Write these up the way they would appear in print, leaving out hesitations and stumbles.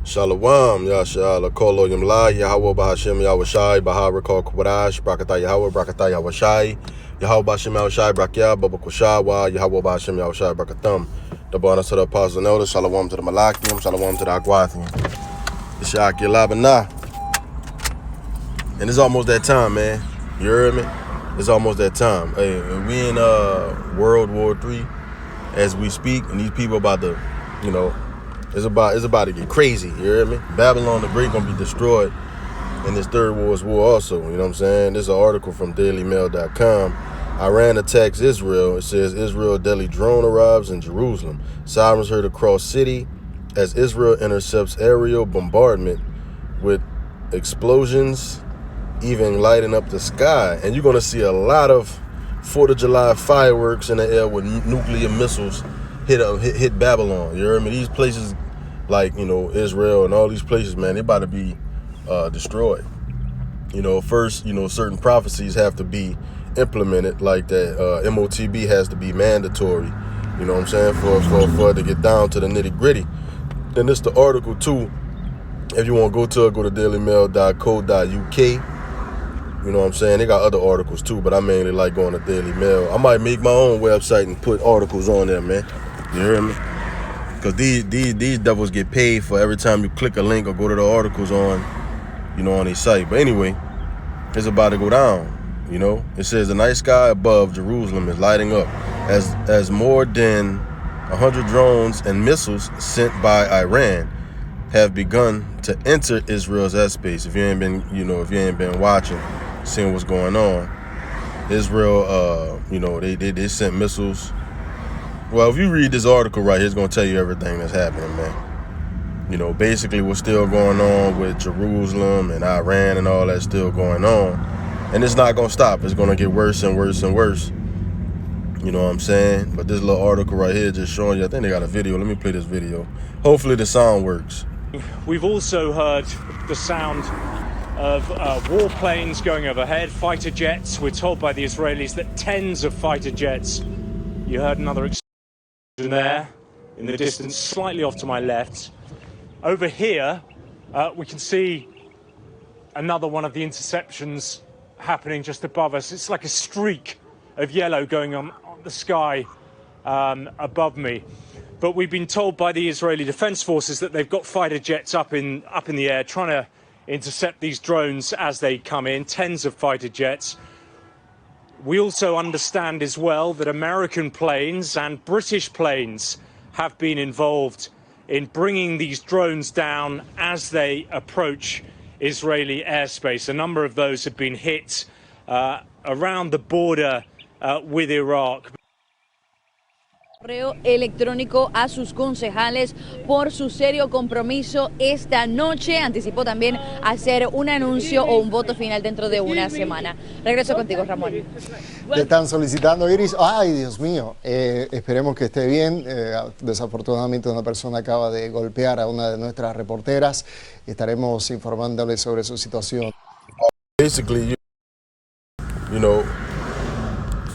Shalom, Yashala, Kolo Yamla, Yahweh Bahashim, Yahweh Baha Rekal Kwadash, Brakata Yahweh, Brakata Yahweh Shai, Yahweh Bashim Yahweh Brakya, Baba Kushawa, Yahweh Bahashim Yahweh Brakathum. The bonus to the apostles and elders, Shalom to the Malakim, Shalom to the Aguathian. The Shaki Labana. And it's almost that time, man. You heard me? It's almost that time. Hey, we in World War III as we speak, and these people about to, you know, it's about to get crazy, you hear me? Babylon the Great gonna be destroyed in this third world war also, you know what I'm saying? This is an article from dailymail.com. Iran attacks Israel. It says Israel deadly drone arrives in Jerusalem. Sirens heard across city as Israel intercepts aerial bombardment with explosions even lighting up the sky. And you're gonna see a lot of 4th of July fireworks in the air with nuclear missiles hit Babylon. You heard me? These places like, you know, Israel and all these places, man, they about to be destroyed. You know, first, you know, certain prophecies have to be implemented, like that MOTB has to be mandatory, you know what I'm saying, for it to get down to the nitty gritty. Then this the article too. If you want to go to dailymail.co.uk. You know what I'm saying? They got other articles too, but I mainly like going to Daily Mail. I might make my own website and put articles on there, man. You hear me? Because these devils get paid for every time you click a link or go to the articles on, you know, on their site. But anyway, it's about to go down. You know, it says the night sky above Jerusalem is lighting up as more than 100 drones and missiles sent by Iran have begun to enter Israel's airspace. If you ain't been watching, seeing what's going on, Israel, you know, they sent missiles. Well, if you read this article right here, it's gonna tell you everything that's happening, man. You know, basically what's still going on with Jerusalem and Iran and all that's still going on, and it's not gonna stop. It's gonna get worse and worse and worse. You know what I'm saying? But this little article right here just showing you. I think they got a video. Let me play this video. Hopefully the sound works. We've also heard the sound of warplanes going overhead, fighter jets. We're told by the Israelis that tens of fighter jets. You heard another explosion there in the distance, slightly off to my left. Over here, we can see another one of the interceptions happening just above us. It's like a streak of yellow going on the sky above me. But we've been told by the Israeli Defense Forces that they've got fighter jets up in the air trying to intercept these drones as they come in, tens of fighter jets. We also understand as well that American planes and British planes have been involved in bringing these drones down as they approach Israeli airspace. A number of those have been hit around the border with Iraq. Correo electrónico a sus concejales por su serio compromiso esta noche. Anticipó también hacer un anuncio o un voto final dentro de una semana. Regreso contigo, Ramón. Te están solicitando, Iris. Ay, Dios mío. Esperemos que esté bien. Desafortunadamente una persona acaba de golpear a una de nuestras reporteras. Estaremos informándoles sobre su situación. Basically, you know,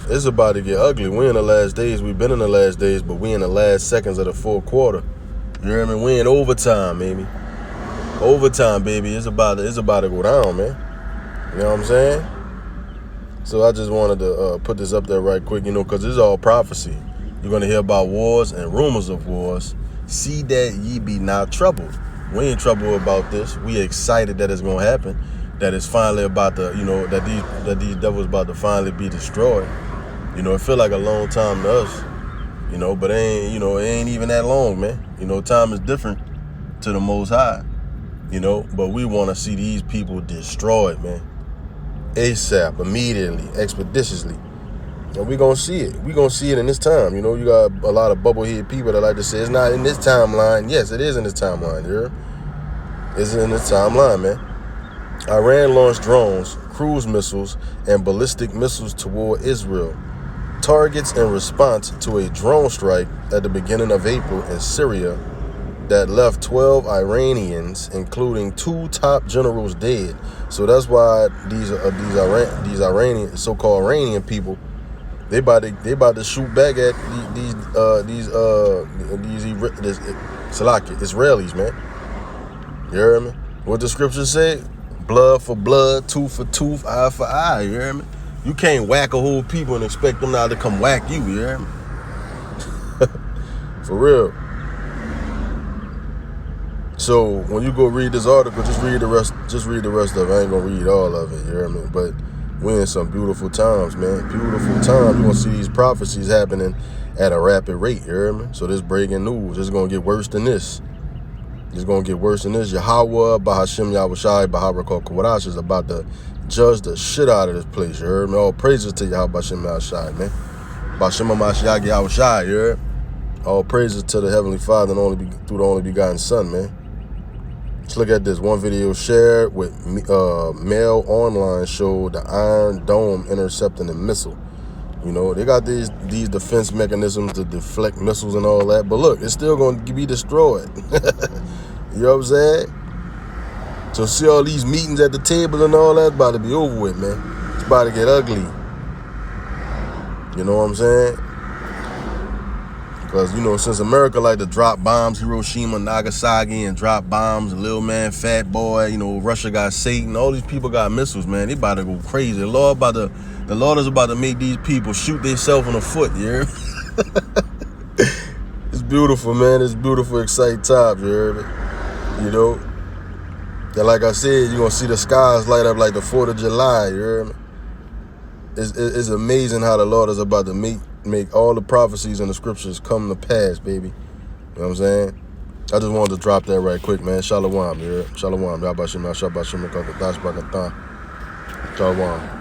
it's about to get ugly. We're in the last days. We've been in the last days, but we in the last seconds of the fourth quarter. You hear me? We in overtime, baby. Overtime, baby. It's about to go down, man. You know what I'm saying? So I just wanted to put this up there right quick, you know, because this is all prophecy. You're going to hear about wars and rumors of wars. See that ye be not troubled. We ain't troubled about this. We excited that it's going to happen. That it's finally about to, you know, that these devils about to finally be destroyed. You know, it feel like a long time to us, you know, but it ain't even that long, man. You know, time is different to the Most High, you know, but we want to see these people destroyed, man. ASAP, immediately, expeditiously. And we're going to see it. We're going to see it in this time. You know, you got a lot of bubblehead people that like to say it's not in this timeline. Yes, it is in this timeline, you hear? It's in this timeline, man. Iran launched drones, cruise missiles, and ballistic missiles toward Israel. Targets in response to a drone strike at the beginning of April in Syria that left 12 Iranians, including 2 top generals, dead. So that's why these Iranian, so-called Iranian people, they about to shoot back at these Israelis, man. You hear me? What the scripture say? Blood for blood, tooth for tooth, eye for eye. You hear me? You can't whack a whole people and expect them now to come whack you. You hear me? For real. So when you go read this article, just read the rest. Just read the rest of it. I ain't gonna read all of it. You hear me? But we're in some beautiful times, man. Beautiful times. You're gonna see these prophecies happening at a rapid rate. You hear me? So this breaking news is gonna get worse than this. It's gonna get worse than this. Yahweh, Bahashim Yahushai, Baharakah Kawadash is about to judge the shit out of this place. You heard me? All praises to Yahweh Bahashim Yahushai, man. Bahashim Mashiach Yahushai, you heard? All praises to the Heavenly Father and through the only begotten Son, man. Let's look at this. One video shared with Mail Online showed the Iron Dome intercepting a missile. You know, they got these defense mechanisms to deflect missiles and all that. But look, it's still going to be destroyed. You know what I'm saying? So see all these meetings at the table and all that, about to be over with, man. It's about to get ugly. You know what I'm saying? Because, you know, since America like to drop bombs, Hiroshima, Nagasaki, and drop bombs, Lil Man, Fat Boy, you know, Russia got Satan, all these people got missiles, man. They about to go crazy. The Lord is about to make these people shoot themselves in the foot, you hear me? It's beautiful, man. It's beautiful, exciting times, you hear me? You know? And like I said, you're going to see the skies light up like the 4th of July, you hear me? It's amazing how the Lord is about to make all the prophecies in the scriptures come to pass, baby. You know what I'm saying? I just wanted to drop that right quick, man. Shalom, you hear? Shalom. Shalom.